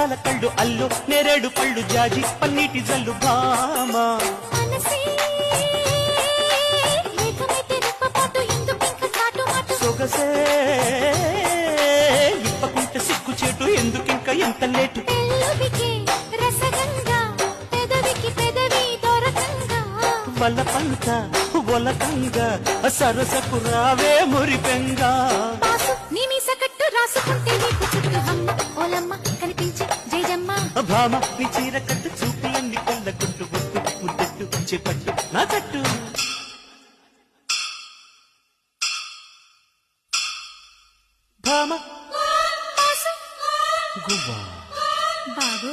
అందాల కళ్ళు అల్లు నేరేడు పళ్ళు జాజి పన్నీటి జల్లు భామ సొగసే ఇప్పకుంటే సిగ్గు చేటు ఎందుకింక ఎంత లేటు వలపంత ఒలకంగా సరసకు రావే మురిపెంగా రాసుకుంటే నీకు చుట్టూ హమ్మ ఓలమ్మ కనిపించి జయజమ్మ భామ నీ చీర కట్టు చూపులన్నీ కళ్ళ కొట్టు బొట్టు ముద్దట్టు చేపట్టు నా తట్టు భామ గువ్వా బాబు